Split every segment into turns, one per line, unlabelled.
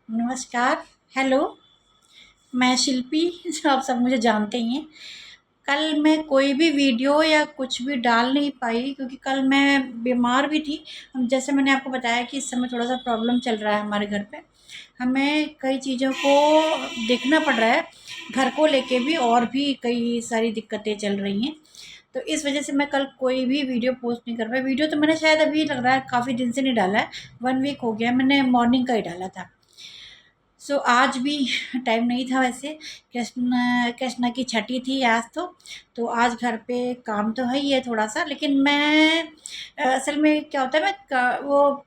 नमस्कार। हेलो। मैं शिल्पी। जो आप सब मुझे जानते ही हैं। कल मैं कोई भी वीडियो या कुछ भी डाल नहीं पाई क्योंकि कल मैं बीमार भी थी। जैसे मैंने आपको बताया कि इस समय थोड़ा सा प्रॉब्लम चल रहा है हमारे घर पे। हमें कई चीज़ों को देखना पड़ रहा है। घर को लेके भी और भी कई सारी दिक्कतें चल रही हैं। तो इस वजह से मैं कल कोई भी वीडियो पोस्ट नहीं कर पाई। वीडियो तो मैंने शायद अभी लग रहा है काफ़ी दिन से नहीं डाला है। 1 वीक हो गया, मैंने मॉर्निंग का ही डाला था। आज भी टाइम नहीं था वैसे। कृष्ण कृष्णा की छठी थी आज तो आज घर पे काम तो है ही है थोड़ा सा, लेकिन मैं असल में क्या होता है, मैं वो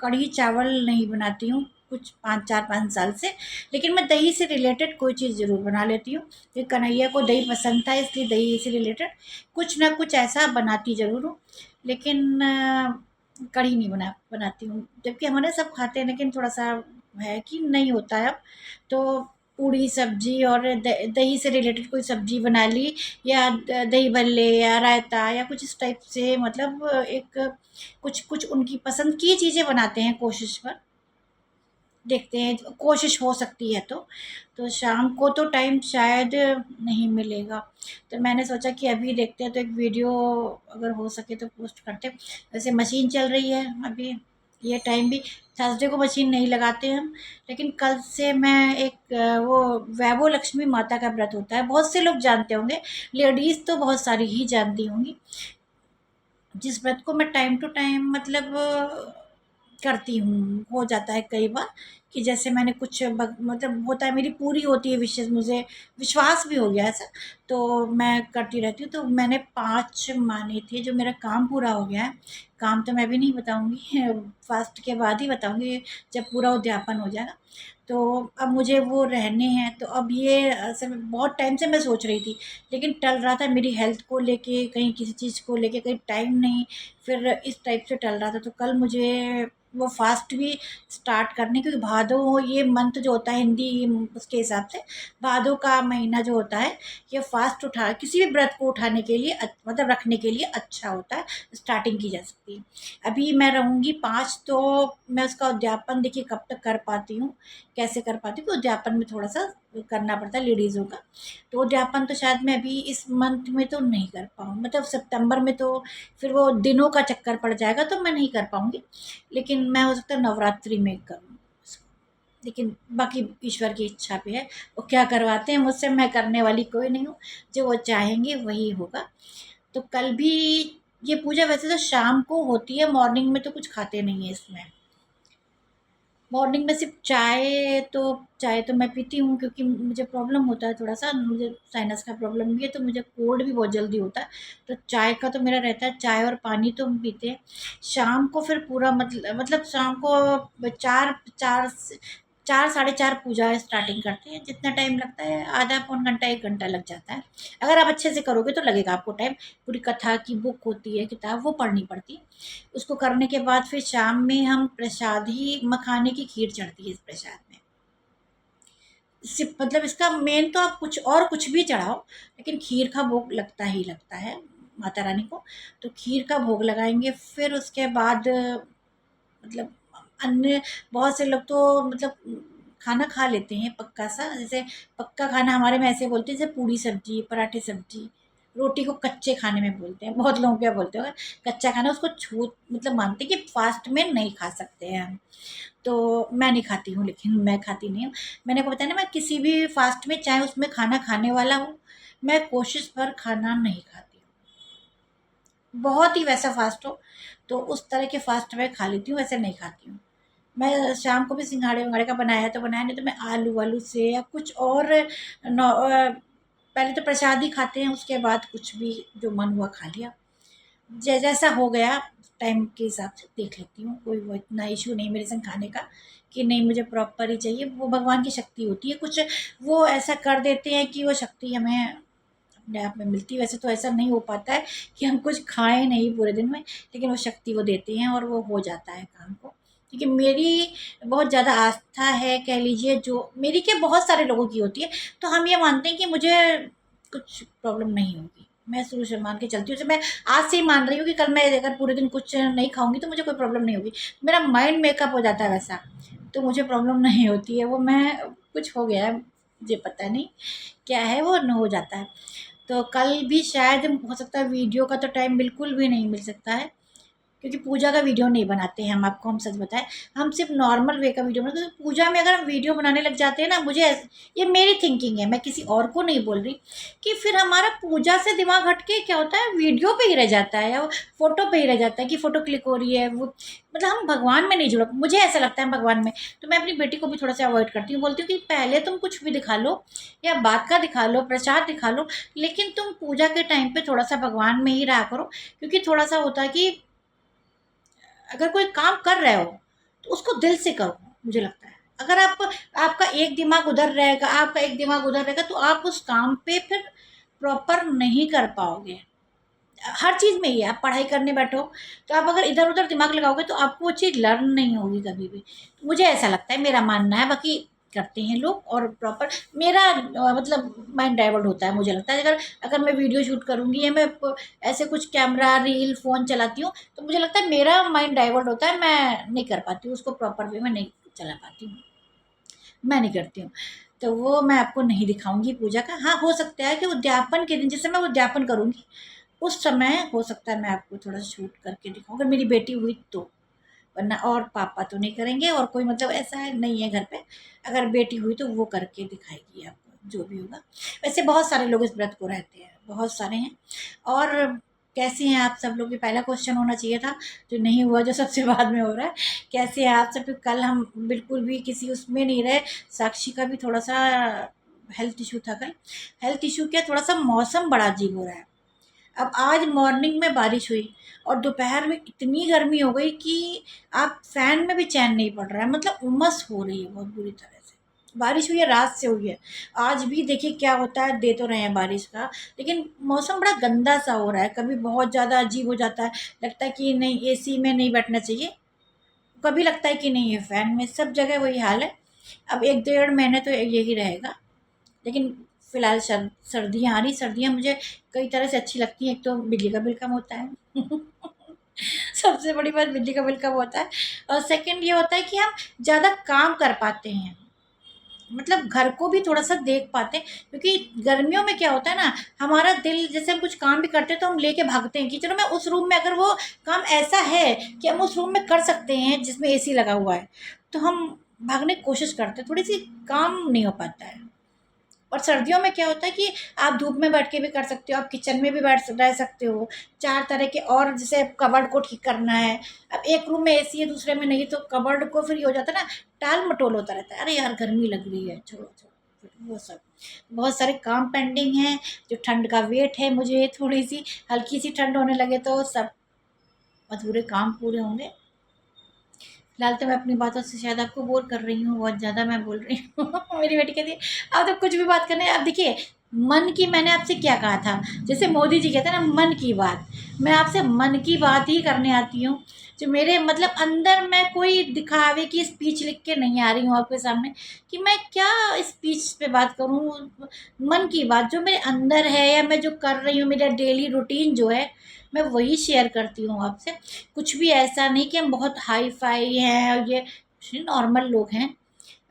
कढ़ी चावल नहीं बनाती हूँ कुछ 5 साल से। लेकिन मैं दही से रिलेटेड कोई चीज़ ज़रूर बना लेती हूँ क्योंकि कन्हैया को दही पसंद था, इसलिए दही से रिलेटेड कुछ ना कुछ ऐसा बनाती ज़रूर हूँ। लेकिन कढ़ी नहीं बनाती हूँ, जबकि हमारे सब खाते हैं, लेकिन थोड़ा सा है कि नहीं होता है अब। तो पूड़ी सब्जी और दही से रिलेटेड कोई सब्जी बना ली, या दही भल्ले या रायता या कुछ इस टाइप से, मतलब एक कुछ कुछ उनकी पसंद की चीज़ें बनाते हैं कोशिश पर। देखते हैं, कोशिश हो सकती है तो शाम को तो टाइम शायद नहीं मिलेगा। तो मैंने सोचा कि अभी देखते हैं, तो एक वीडियो अगर हो सके तो पोस्ट करते हैं। वैसे मशीन चल रही है अभी, ये टाइम भी। थर्सडे को मशीन नहीं लगाते हम। लेकिन कल से मैं एक वो वैभव लक्ष्मी माता का व्रत होता है, बहुत से लोग जानते होंगे। लेडीज़ तो बहुत सारी ही जानती होंगी। जिस व्रत को मैं टाइम टू टाइम, मतलब करती हूँ। हो जाता है कई बार कि जैसे मैंने कुछ मतलब होता है, मेरी पूरी होती है विशेष, मुझे विश्वास भी हो गया ऐसा। तो मैं करती रहती हूँ। तो मैंने 5 माने थे, जो मेरा काम पूरा हो गया है। काम तो मैं भी नहीं बताऊँगी, फास्ट के बाद ही बताऊँगी, जब पूरा उद्यापन हो जाएगा। तो अब मुझे वो रहने हैं। तो अब ये असल में बहुत टाइम से मैं सोच रही थी, लेकिन टल रहा था मेरी हेल्थ को लेके, कहीं किसी चीज़ को लेके कहीं टाइम नहीं। फिर इस टाइप से टल रहा था, तो कल मुझे वो फ़ास्ट भी स्टार्ट करने, क्योंकि भादो ये मंथ जो होता है हिंदी, उसके हिसाब से भादो का महीना जो होता है, ये फ़ास्ट उठा किसी भी व्रत को उठाने के लिए मतलब रखने के लिए अच्छा होता है। स्टार्टिंग की जा सकती है। अभी मैं रहूँगी 5, तो मैं उसका उद्यापन देखिए कब तक कर पाती हूँ, कैसे कर पाती हूँ। तो उद्यापन में थोड़ा-सा करना पड़ता है लेडीज़ों का। तो उद्यापन तो शायद मैं अभी इस मंथ में तो नहीं कर पाऊँ, मतलब सितंबर में तो फिर वो दिनों का चक्कर पड़ जाएगा, तो मैं नहीं कर पाऊँगी। लेकिन मैं हो सकता है नवरात्रि में करूँ इसको। लेकिन बाकी ईश्वर की इच्छा पे है, वो क्या करवाते हैं मुझसे, मैं करने वाली कोई नहीं हूँ। जो वो चाहेंगे वही होगा। तो कल भी ये पूजा वैसे तो शाम को होती है, मॉर्निंग में तो कुछ खाते नहीं हैं इसमें। मॉर्निंग में सिर्फ चाय तो मैं पीती हूँ, क्योंकि मुझे प्रॉब्लम होता है थोड़ा-सा, मुझे साइनस का प्रॉब्लम भी है, तो मुझे कोल्ड भी बहुत जल्दी होता है। तो चाय का तो मेरा रहता है, चाय और पानी तो हम पीते हैं। शाम को फिर पूरा मतलब शाम को 4 से 4 साढ़े 4 पूजा स्टार्टिंग करते हैं। जितना टाइम लगता है, आधा पौन घंटा 1 घंटा लग जाता है। अगर आप अच्छे से करोगे तो लगेगा आपको टाइम। पूरी कथा की बुक होती है, किताब, वो पढ़नी पड़ती है। उसको करने के बाद फिर शाम में हम प्रसाद ही, मखाने की खीर चढ़ती है इस प्रसाद में। सिर्फ मतलब इसका मेन तो आप कुछ भी चढ़ाओ, लेकिन खीर का भोग लगता ही लगता है माता रानी को। तो खीर का भोग लगाएँगे, फिर उसके बाद मतलब अन्य बहुत से लोग तो मतलब खाना खा लेते हैं पक्का सा। जैसे पक्का खाना हमारे में ऐसे बोलते हैं, जैसे पूड़ी सब्जी, पराठे सब्जी, रोटी को कच्चे खाने में बोलते हैं। बहुत लोग क्या बोलते हैं, कच्चा खाना उसको छूत मतलब मानते हैं कि फास्ट में नहीं खा सकते हैं हम। तो मैं नहीं खाती हूँ, लेकिन मैं खाती नहीं हूँ। मैंने आपको बताया ना, मैं किसी भी फास्ट में, चाहे उसमें खाना खाने वाला हो, मैं कोशिश पर खाना नहीं खाती हूँ। बहुत ही वैसा फास्ट हो तो उस तरह के फास्ट में खा लेती हूँ, वैसे नहीं खाती हूँ। मैं शाम को भी सिंघाड़े-विंघाड़े का बनाया तो बनाया, नहीं तो मैं आलू-वालू से या कुछ और पहले तो प्रसाद ही खाते हैं, उसके बाद कुछ भी जो मन हुआ खा लिया। जैसा हो गया टाइम के हिसाब से देख लेती हूँ। कोई वो इतना इश्यू नहीं मेरे संग खाने का कि नहीं मुझे प्रॉपर ही चाहिए। वो भगवान की शक्ति होती है, कुछ वो ऐसा कर देते हैं कि वो शक्ति हमें अपने आप में मिलती है। वैसे तो ऐसा नहीं हो पाता है कि हम कुछ खाएँ नहीं पूरे दिन में, लेकिन वो शक्ति वो देते हैं और वो हो जाता है काम को। क्योंकि मेरी बहुत ज़्यादा आस्था है, कह लीजिए, जो मेरी क्या बहुत सारे लोगों की होती है। तो हम ये मानते हैं कि मुझे कुछ प्रॉब्लम नहीं होगी। मैं शुरू से मान के चलती हूँ। जैसे मैं आज से ही मान रही हूँ कि कल मैं अगर पूरे दिन कुछ नहीं खाऊँगी तो मुझे कोई प्रॉब्लम नहीं होगी। मेरा माइंड मेकअप हो जाता है वैसा। तो मुझे प्रॉब्लम नहीं होती है। वो मैं कुछ हो गया है, मुझे पता नहीं क्या है, वो न हो जाता है। तो कल भी शायद हो सकता है, वीडियो का तो टाइम बिल्कुल भी नहीं मिल सकता है, क्योंकि पूजा का वीडियो नहीं बनाते हैं हम, आपको हम सच बताएं। हम सिर्फ नॉर्मल वे का वीडियो बनाते हैं। तो पूजा में अगर हम वीडियो बनाने लग जाते हैं ना, मुझे ये मेरी थिंकिंग है, मैं किसी और को नहीं बोल रही, कि फिर हमारा पूजा से दिमाग हट के क्या होता है, वीडियो पे ही रह जाता है या फोटो पे ही रह जाता है कि फोटो क्लिक हो रही है। वो मतलब हम भगवान में नहीं जुड़, मुझे ऐसा लगता है भगवान में। तो मैं अपनी बेटी को भी थोड़ा सा अवॉइड करती हूँ, बोलती हूँ कि पहले तुम कुछ भी दिखा लो या बात का दिखा लो, प्रसाद दिखा लो, लेकिन तुम पूजा के टाइम पे थोड़ा सा भगवान में ही रहा करो। क्योंकि थोड़ा सा होता है कि अगर कोई काम कर रहे हो तो उसको दिल से करो, मुझे लगता है। अगर आप, आपका एक दिमाग उधर रहेगा, आपका एक दिमाग उधर रहेगा, तो आप उस काम पे फिर प्रॉपर नहीं कर पाओगे। हर चीज़ में ही है, आप पढ़ाई करने बैठो तो आप अगर इधर उधर दिमाग लगाओगे तो आपको वो चीज़ लर्न नहीं होगी कभी भी। तो मुझे ऐसा लगता है, मेरा मानना है। बाकी करते हैं लोग और प्रॉपर, मेरा मतलब माइंड डाइवर्ट होता है, मुझे लगता है। अगर अगर मैं वीडियो शूट करूँगी या मैं ऐसे कुछ कैमरा रील फ़ोन चलाती हूँ, तो मुझे लगता है मेरा माइंड डाइवर्ट होता है, मैं नहीं कर पाती हूँ उसको प्रॉपर वे में, नहीं चला पाती हूँ, मैं नहीं करती हूँ। तो वो मैं आपको नहीं दिखाऊंगी पूजा का। हाँ, हो सकता है कि उद्यापन के दिन, जैसे मैं उद्यापन करूँगी उस समय हो सकता है मैं आपको थोड़ा शूट करके दिखाऊँ, अगर मेरी बेटी हुई तो। वरना और पापा तो नहीं करेंगे, और कोई मतलब ऐसा है नहीं है घर पे। अगर बेटी हुई तो वो करके दिखाएगी आपको, जो भी होगा। वैसे बहुत सारे लोग इस व्रत को रहते हैं, बहुत सारे हैं। और कैसे हैं आप सब लोग, ये पहला क्वेश्चन होना चाहिए था, जो नहीं हुआ, जो सबसे बाद में हो रहा है। कैसे हैं आप सब, क्योंकि कल हम बिल्कुल भी किसी उसमें नहीं रहे। साक्षी का भी थोड़ा सा हेल्थ इशू था कल। हेल्थ इशू क्या, थोड़ा सा मौसम बड़ा अजीब हो रहा है। अब आज मॉर्निंग में बारिश हुई और दोपहर में इतनी गर्मी हो गई कि आप फैन में भी चैन नहीं पड़ रहा है, मतलब उमस हो रही है बहुत बुरी तरह से। बारिश हुई है, रात से हुई है। आज भी देखिए क्या होता है, दे तो रहे हैं बारिश का, लेकिन मौसम बड़ा गंदा सा हो रहा है। कभी बहुत ज़्यादा अजीब हो जाता है, लगता है कि नहीं एसी में नहीं बैठना चाहिए, कभी लगता है कि नहीं है फैन में, सब जगह वही हाल है। अब एक डेढ़ महीने तो यही रहेगा। लेकिन फिलहाल सर्दियाँ आ रही, सर्दियाँ मुझे कई तरह से अच्छी लगती हैं। एक तो बिजली का बिल कम होता है सबसे बड़ी बात बिजली का बिल कम होता है। और सेकंड ये होता है कि हम ज़्यादा काम कर पाते हैं, मतलब घर को भी थोड़ा सा देख पाते हैं। क्योंकि गर्मियों में क्या होता है ना, हमारा दिल, जैसे हम कुछ काम भी करते हैं तो हम लेके भागते हैं कि चलो मैं उस रूम में, अगर वो काम ऐसा है कि हम उस रूम में कर सकते हैं जिसमें एसी लगा हुआ है, तो हम भागने की कोशिश करते हैं, थोड़ी सी काम नहीं हो पाता है। और सर्दियों में क्या होता है कि आप धूप में बैठ के भी कर सकते हो, आप किचन में भी बैठ रह सकते हो, चार तरह के। और जैसे कबर्ड को ठीक करना है, अब एक रूम में एसी है दूसरे में नहीं, तो कबर्ड को फिर ये हो जाता है ना, टाल मटोल होता रहता है, अरे यार गर्मी लग रही है, छोड़ो छोड़ो। फिर वो सब बहुत सारे काम पेंडिंग हैं, जो ठंड का वेट है मुझे, थोड़ी सी हल्की सी ठंड होने लगे तो सब अधूरे काम पूरे होंगे। फिलहाल तो मैं अपनी बातों से शायद आपको बोर कर रही हूँ, बहुत ज़्यादा मैं बोल रही हूँ मेरी बेटी कहती है अब तो कुछ भी बात करना है। अब देखिए, मन की, मैंने आपसे क्या कहा था, जैसे मोदी जी कहते हैं ना मन की बात, मैं आपसे मन की बात ही करने आती हूँ। जो मेरे मतलब अंदर, मैं कोई दिखावे की स्पीच लिख के नहीं आ रही हूँ आपके सामने कि मैं क्या स्पीच पे बात करूँ। मन की बात जो मेरे अंदर है, या मैं जो कर रही हूँ, मेरा डेली रूटीन जो है, मैं वही शेयर करती हूँ आपसे। कुछ भी ऐसा नहीं कि हम बहुत हाई फाई हैं और ये नॉर्मल लोग हैं।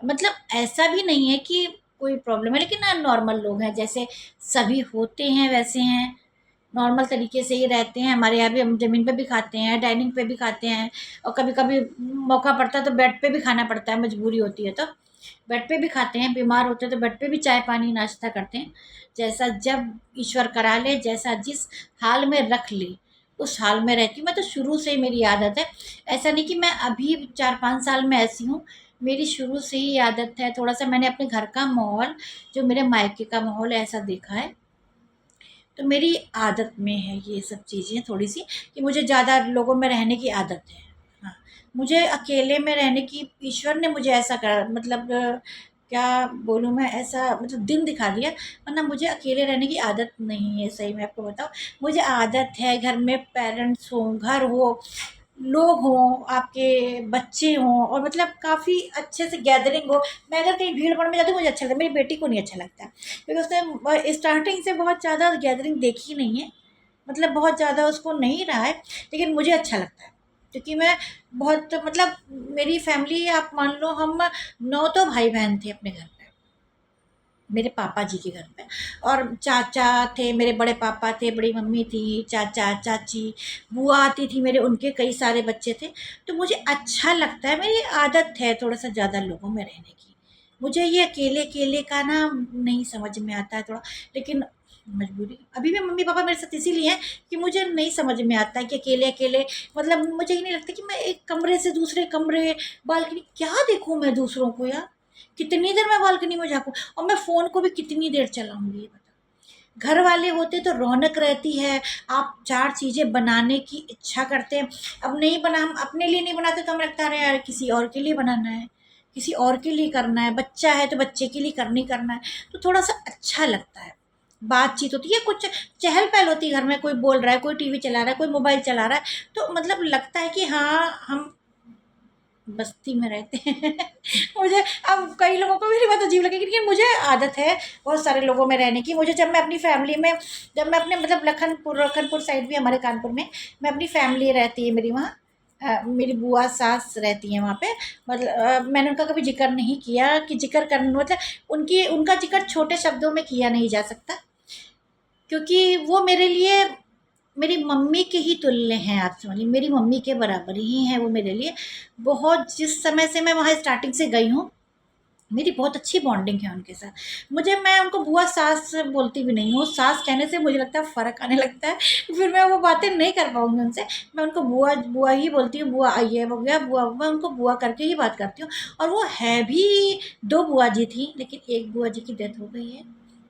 मतलब ऐसा भी नहीं है कि कोई प्रॉब्लम है, लेकिन ना नॉर्मल लोग हैं, जैसे सभी होते हैं वैसे हैं, नॉर्मल तरीके से ही रहते हैं। हमारे यहाँ भी हम ज़मीन पे भी खाते हैं, डाइनिंग पे भी खाते हैं, और कभी कभी मौका पड़ता है तो बेड पे भी खाना पड़ता है, मजबूरी होती है तो बेड पे भी खाते हैं। बीमार होते हैं तो बेड पे भी चाय पानी नाश्ता करते हैं, जैसा जब ईश्वर करा ले, जैसा जिस हाल में रख ले उस हाल में रहती हूँ मैं। तो शुरू से ही मेरी आदत है, ऐसा नहीं कि मैं अभी 4-5 साल में ऐसी हूँ, मेरी शुरू से ही आदत है। थोड़ा सा मैंने अपने घर का माहौल, जो मेरे मायके का माहौल है, ऐसा देखा है, तो मेरी आदत में है ये सब चीज़ें थोड़ी सी, कि मुझे ज़्यादा लोगों में रहने की आदत है। हाँ, मुझे अकेले में रहने की ईश्वर ने मुझे ऐसा कर, मतलब क्या बोलूँ मैं, ऐसा मतलब दिन दिखा दिया। वरना मुझे अकेले रहने की आदत नहीं है, सही मैं आपको बताऊँ। मुझे आदत है घर में पेरेंट्स हों, घर हो, लोग हों, आपके बच्चे हों, और मतलब काफ़ी अच्छे से गैदरिंग हो। मैं अगर कहीं भीड़-भाड़ में जाती हूँ मुझे अच्छा लगता है, मेरी बेटी को नहीं अच्छा लगता, क्योंकि उसने स्टार्टिंग से बहुत ज़्यादा गैदरिंग देखी नहीं है, मतलब बहुत ज़्यादा उसको नहीं रहा है, लेकिन मुझे अच्छा लगता है। क्योंकि मैं बहुत मतलब मेरी फैमिली आप मान लो हम 9 तो भाई-बहन थे अपने घर पे, मेरे पापा जी के घर पे। और चाचा थे, मेरे बड़े पापा थे, बड़ी मम्मी थी, चाचा, चाची, बुआ आती थी मेरे, उनके कई सारे बच्चे थे। तो मुझे अच्छा लगता है, मेरी आदत है थोड़ा-सा ज़्यादा लोगों में रहने की। मुझे ये अकेले-अकेले का ना नहीं समझ में आता है थोड़ा, लेकिन मजबूरी अभी भी मम्मी-पापा मेरे साथ इसीलिए हैं कि मुझे नहीं समझ में आता है कि अकेले-अकेले मतलब मुझे ये नहीं लगता कि मैं एक कमरे से दूसरे कमरे, बालकनी क्या देखूँ मैं दूसरों को यार? कितनी देर मैं बालकनी में झाँकूँ? और मैं फ़ोन को भी कितनी देर चलाऊँगी ये बताओ? घर वाले होते तो रौनक रहती है, आप 4 चीज़ें बनाने की इच्छा करते हैं। अब नहीं बना, हम अपने लिए नहीं बनाते तो हमें लगता है अरे यार किसी और के लिए बनाना है, किसी और के लिए करना है, बच्चा है तो बच्चे के लिए करना है, तो थोड़ा-सा अच्छा लगता है। बातचीत होती है, कुछ चहल-पहल होती है घर में, कोई बोल रहा है, कोई टीवी चला रहा है, कोई मोबाइल चला रहा है, तो मतलब लगता है कि हाँ, हम बस्ती में रहते हैं। मुझे अब कई लोगों को मेरी बात अजीब लगेगी, लेकिन मुझे आदत है बहुत सारे लोगों में रहने की। मुझे जब मैं अपनी फैमिली में, जब मैं अपने मतलब लखनपुर साइड भी हमारे कानपुर में, मैं अपनी फैमिली रहती है मेरी वहाँ, मेरी बुआ सास रहती हैं वहाँ पे। मतलब मैंने उनका कभी जिक्र नहीं किया कि जिक्र करना मतलब उनकी उनका जिक्र छोटे शब्दों में किया नहीं जा सकता, क्योंकि वो मेरे लिए मेरी मम्मी के ही तुल्य हैं, आप समझिए मेरी मम्मी के बराबर ही हैं वो मेरे लिए। बहुत जिस समय से मैं वहाँ स्टार्टिंग से गई हूँ, मेरी बहुत अच्छी बॉन्डिंग है उनके साथ। मुझे मैं उनको बुआ सास बोलती भी नहीं हूँ, सास कहने से मुझे लगता है फ़र्क आने लगता है, फिर मैं वो बातें नहीं कर पाऊँगी उनसे। मैं उनको बुआ बुआ ही बोलती हूँ, बुआ ये हो गया बुआ, मैं उनको बुआ करके ही बात करती हूँ। और वो है भी 2 बुआ जी थी, लेकिन एक बुआ जी की डेथ हो गई है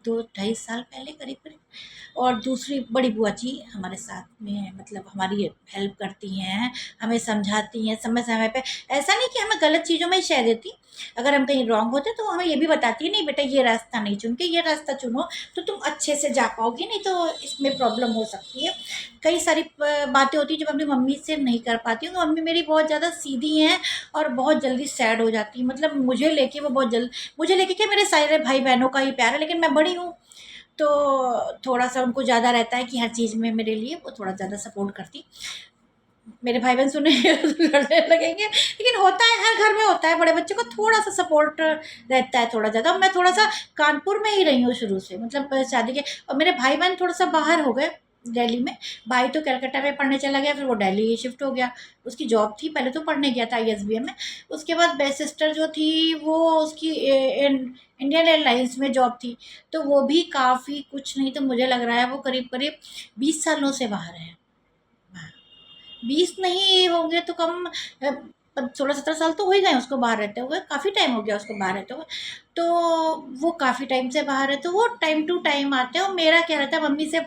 2 ढाई साल पहले करीब-करीब। और दूसरी बड़ी बुआ जी हमारे साथ में हैं, मतलब हमारी हेल्प करती हैं, हमें समझाती हैं समय-समय पे। ऐसा नहीं कि हमें गलत चीज़ों में ही शह देती, अगर हम कहीं रॉन्ग होते तो हमें ये भी बताती है, नहीं बेटा ये रास्ता नहीं चुन के ये रास्ता चुनो, तो तुम अच्छे से जा पाओगी, नहीं तो इसमें प्रॉब्लम हो सकती है। कई सारी बातें होती हैं जो मैं अपनी मम्मी से नहीं कर पाती हूँ, तो मम्मी मेरी बहुत ज़्यादा सीधी हैं और बहुत जल्दी सैड हो जाती हैं। मतलब मुझे लेके वो बहुत जल्द, मुझे लेके क्या, मेरे सारे भाई-बहनों का ही प्यार है, लेकिन मैं बड़ी हूँ, तो थोड़ा-सा उनको ज़्यादा रहता है कि हर चीज़ में मेरे लिए वो थोड़ा ज़्यादा सपोर्ट करती। मेरे भाई-बहन सुनेंगे तो लड़ने लगेंगे, लेकिन होता है, हर घर में होता है, बड़े बच्चे को थोड़ा-सा सपोर्ट रहता है थोड़ा ज़्यादा। मैं थोड़ा-सा कानपुर में ही रही हूँ शुरू से, मतलब शादी के, और मेरे भाई-बहन थोड़ा-सा बाहर हो गए दिल्ली में। भाई तो कलकत्ता में पढ़ने चला गया, फिर वो दिल्ली शिफ्ट हो गया। उसकी जॉब थी, पहले तो पढ़ने गया था आईएसबीएम में। उसके बाद बेस्ट सिस्टर जो थी वो उसकी इंडियन एयरलाइंस में जॉब थी, तो वो भी काफ़ी कुछ नहीं तो मुझे लग रहा है वो करीब-करीब 20 सालों से बाहर है। हाँ। 20 नहीं होंगे तो कम 16-17 साल तो हो ही गए उसको बाहर रहते हुए, काफ़ी टाइम हो गया उसको बाहर रहते हुए। तो वो काफ़ी टाइम से बाहर है, तो वो टाइम टू टाइम आते हैं, और मेरा क्या रहता है मम्मी से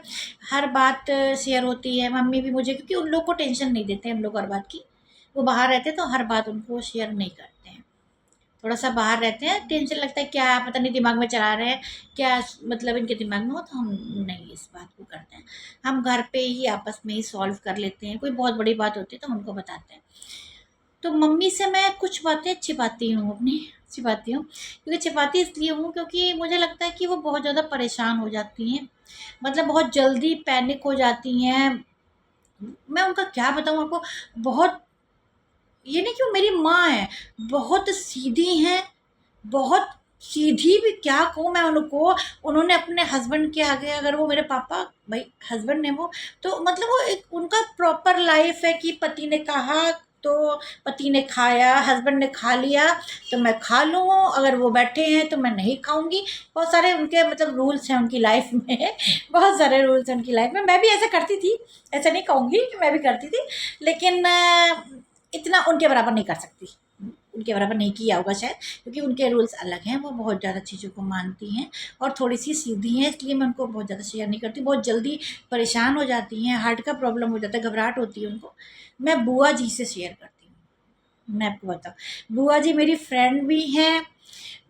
हर बात शेयर होती है। मम्मी भी मुझे, क्योंकि उन लोग को टेंशन नहीं देते हम लोग हर बात की, वो बाहर रहते हैं तो हर बात उनको शेयर नहीं करते हैं। थोड़ा-सा बाहर रहते हैं, टेंशन लगता है क्या पता नहीं दिमाग में चला रहे हैं, क्या मतलब इनके दिमाग में हो, तो हम नहीं इस बात को करते हैं। हम घर पे ही आपस में ही सॉल्व कर लेते हैं, कोई बहुत बड़ी बात होती है तो हम उनको बताते हैं। तो मम्मी से मैं कुछ बातें छिपाती हूँ अपनी, छिपाती हूँ, क्योंकि छिपाती इसलिए हूँ क्योंकि मुझे लगता है कि वो बहुत ज़्यादा परेशान हो जाती हैं, मतलब बहुत जल्दी पैनिक हो जाती हैं। मैं उनका क्या बताऊँ आपको, बहुत, ये नहीं कि वो मेरी माँ हैं, बहुत सीधी हैं, बहुत सीधी भी क्या कहूँ मैं उनको। उन्होंने अपने हस्बैंड के आगे, अगर वो मेरे पापा भाई हस्बैंड ने वो, तो मतलब वो एक उनका प्रॉपर लाइफ है कि पति ने कहा तो पति ने खाया, हस्बैंड ने खा लिया तो मैं खा लूँ, अगर वो बैठे हैं तो मैं नहीं खाऊंगी। बहुत सारे उनके मतलब रूल्स हैं उनकी लाइफ में। बहुत सारे रूल्स हैं उनकी लाइफ में। मैं भी ऐसा करती थी, ऐसा नहीं कहूँगी कि मैं भी करती थी, लेकिन इतना उनके बराबर नहीं कर सकती, उनके बराबर नहीं किया होगा शायद, क्योंकि उनके रूल्स अलग हैं, वो बहुत ज़्यादा चीज़ों को मानती हैं और थोड़ी-सी सीधी हैं, इसलिए मैं उनको बहुत ज़्यादा शेयर नहीं करती। बहुत जल्दी परेशान हो जाती हैं, हार्ट का प्रॉब्लम हो जाता है, घबराहट होती है उनको। मैं बुआ जी से शेयर करती हूँ, मैं आपको बताऊँ। बुआ जी मेरी फ्रेंड भी हैं,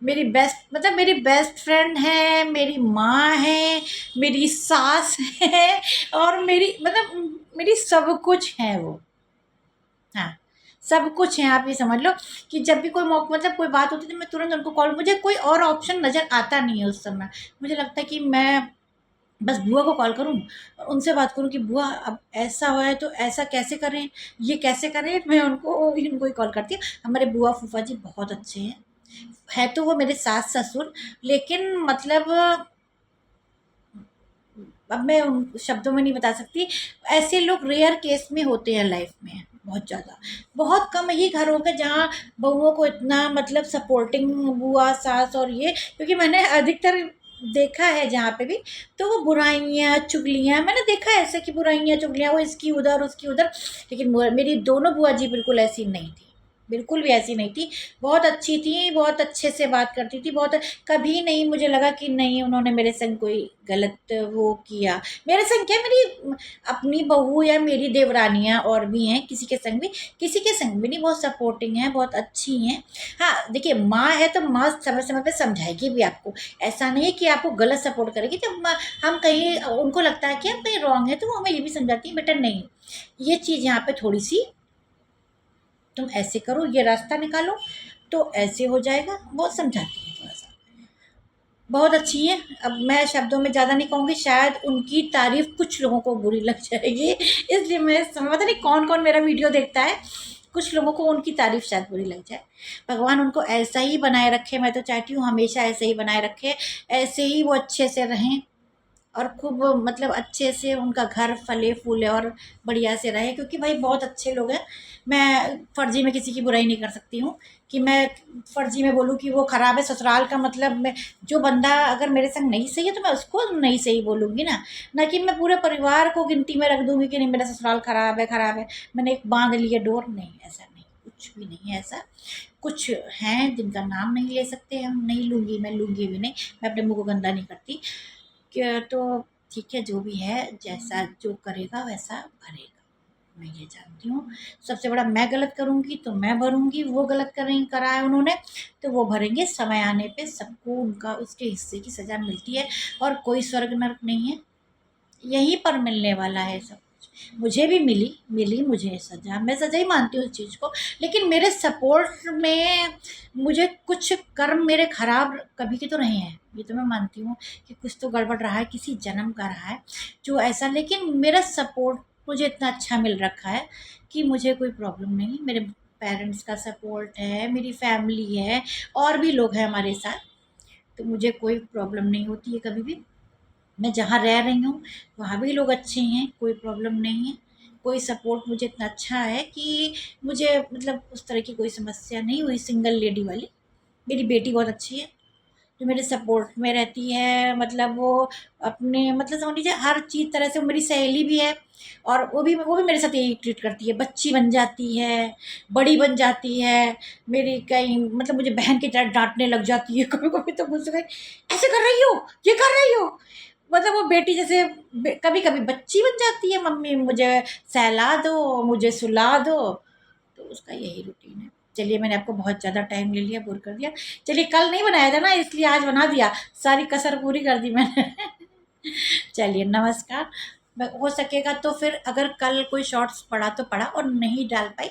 मेरी बेस्ट मतलब मेरी बेस्ट फ्रेंड हैं, मेरी माँ हैं, मेरी सास है, और मेरी मतलब मेरी सब कुछ हैं वो। हाँ, सब कुछ है, आप ये समझ लो कि जब भी कोई मतलब कोई बात होती है तो मैं तुरंत उनको कॉल, मुझे कोई और ऑप्शन नज़र आता नहीं है उस समय। मुझे लगता है कि मैं बस बुआ को कॉल करूँ और उनसे बात करूँ कि बुआ अब ऐसा हुआ है तो ऐसा कैसे करें, ये कैसे करें। मैं उनको इनको ही कॉल करती हूँ। हमारे बुआ फूफा जी बहुत अच्छे हैं। है तो वो मेरे सास ससुर, लेकिन मतलब अब मैं उन शब्दों में नहीं बता सकती। ऐसे लोग रेयर केस में होते हैं लाइफ में, बहुत ज़्यादा। बहुत कम ही घर होंगे जहाँ बहुओं को इतना मतलब सपोर्टिंग बुआ सास और ये, क्योंकि मैंने अधिकतर देखा है जहाँ पे भी, तो वो बुराइयाँ चुगलियाँ मैंने देखा है ऐसे कि बुराइयाँ चुगलियाँ वो इसकी उधर उसकी उधर। लेकिन मेरी दोनों बुआ जी बिल्कुल ऐसी नहीं थी, बिल्कुल भी ऐसी नहीं थी। बहुत अच्छी थी, बहुत अच्छे से बात करती थी, बहुत कभी नहीं मुझे लगा कि नहीं उन्होंने मेरे संग कोई गलत वो किया। मेरे संग क्या, मेरी अपनी बहू या मेरी देवरानियाँ और भी हैं, किसी के संग भी नहीं, बहुत सपोर्टिंग हैं, बहुत अच्छी हैं। हाँ देखिए, माँ है तो माँ समय समय पे समझाएगी भी आपको। ऐसा नहीं है कि आपको गलत सपोर्ट करेगी। जब हम कहीं उनको लगता है कि हम कहीं रॉन्ग है तो वो हमें ये भी समझाती है, बेटा नहीं ये चीज़ यहाँ पे थोड़ी सी तुम ऐसे करो, ये रास्ता निकालो तो ऐसे हो जाएगा। बहुत समझाती है थोड़ा सा, बहुत अच्छी है। अब मैं शब्दों में ज़्यादा नहीं कहूँगी, शायद उनकी तारीफ़ कुछ लोगों को बुरी लग जाएगी, इसलिए मैं समय पता नहीं कौन कौन मेरा वीडियो देखता है, कुछ लोगों को उनकी तारीफ़ शायद बुरी लग जाए। भगवान उनको ऐसा ही बनाए रखे, मैं तो चाहती हूँ हमेशा ऐसे ही बनाए रखे, ऐसे ही वो अच्छे से रहें और खूब मतलब अच्छे से उनका घर फले फूले और बढ़िया से रहे, क्योंकि भाई बहुत अच्छे लोग हैं। मैं फर्जी में किसी की बुराई नहीं कर सकती हूँ कि मैं फर्जी में बोलूँ कि वो खराब है। ससुराल का मतलब मैं, जो बंदा अगर मेरे संग नहीं सही है तो मैं उसको नहीं सही बोलूँगी ना कि मैं पूरे परिवार को गिनती में रख दूँगी कि नहीं मेरा ससुराल खराब है, मैंने एक बांध लिया डोर। नहीं, ऐसा नहीं, कुछ भी नहीं है ऐसा। कुछ हैं जिनका नाम नहीं ले सकते हम, नहीं लूँगी, मैं लूँगी भी नहीं, मैं अपने मुँह को गंदा नहीं करती। क्या तो ठीक है, जो भी है जैसा जो करेगा वैसा भरेगा, मैं ये जानती हूँ। सबसे बड़ा मैं गलत करूँगी तो मैं भरूँगी, वो गलत करें करा है उन्होंने तो वो भरेंगे। समय आने पे सबको उनका उसके हिस्से की सज़ा मिलती है और कोई स्वर्ग नरक नहीं है, यहीं पर मिलने वाला है सब कुछ। मुझे भी मिली मुझे सज़ा, मैं सज़ा ही मानती हूँ उस चीज़ को। लेकिन मेरे सपोर्ट में मुझे कुछ कर्म मेरे खराब कभी के तो रहे हैं, ये तो मैं मानती हूँ कि कुछ तो गड़बड़ रहा है, किसी जन्म का रहा है जो ऐसा। लेकिन मेरा सपोर्ट मुझे इतना अच्छा मिल रखा है कि मुझे कोई प्रॉब्लम नहीं। मेरे पेरेंट्स का सपोर्ट है, मेरी फैमिली है और भी लोग हैं हमारे साथ, तो मुझे कोई प्रॉब्लम नहीं होती है कभी भी। मैं जहाँ रह रही हूँ वहाँ भी लोग अच्छे हैं, कोई प्रॉब्लम नहीं है। कोई सपोर्ट मुझे इतना अच्छा है कि मुझे मतलब उस तरह की कोई समस्या नहीं हुई सिंगल लेडी वाली। मेरी बेटी बहुत अच्छी है जो मेरे सपोर्ट में रहती है, मतलब वो अपने मतलब समझ लीजिए हर चीज़ तरह से वो मेरी सहेली भी है। और वो भी मेरे साथ यही ट्रीट करती है, बच्ची बन जाती है, बड़ी बन जाती है मेरी, कहीं मतलब मुझे बहन की तरह डांटने लग जाती है कभी कभी। तो मुझसे कहे ऐसे कर रही हो, ये कर रही हो, मतलब वो बेटी जैसे कभी कभी बच्ची बन जाती है, मम्मी मुझे सहला दो, मुझे सुला दो। तो उसका यही रूटीन है। चलिए, मैंने आपको बहुत ज़्यादा टाइम ले लिया, बोर कर दिया। चलिए, कल नहीं बनाया था ना इसलिए आज बना दिया, सारी कसर पूरी कर दी मैंने। चलिए नमस्कार। हो सकेगा तो फिर अगर कल कोई शॉर्ट्स पड़ा तो पड़ा और नहीं डाल पाई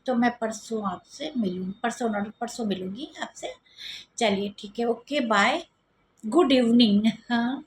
तो मैं परसों आपसे मिलूँ, परसों मिलूँगी आपसे। चलिए ठीक है, ओके बाय, गुड इवनिंग। हाँ।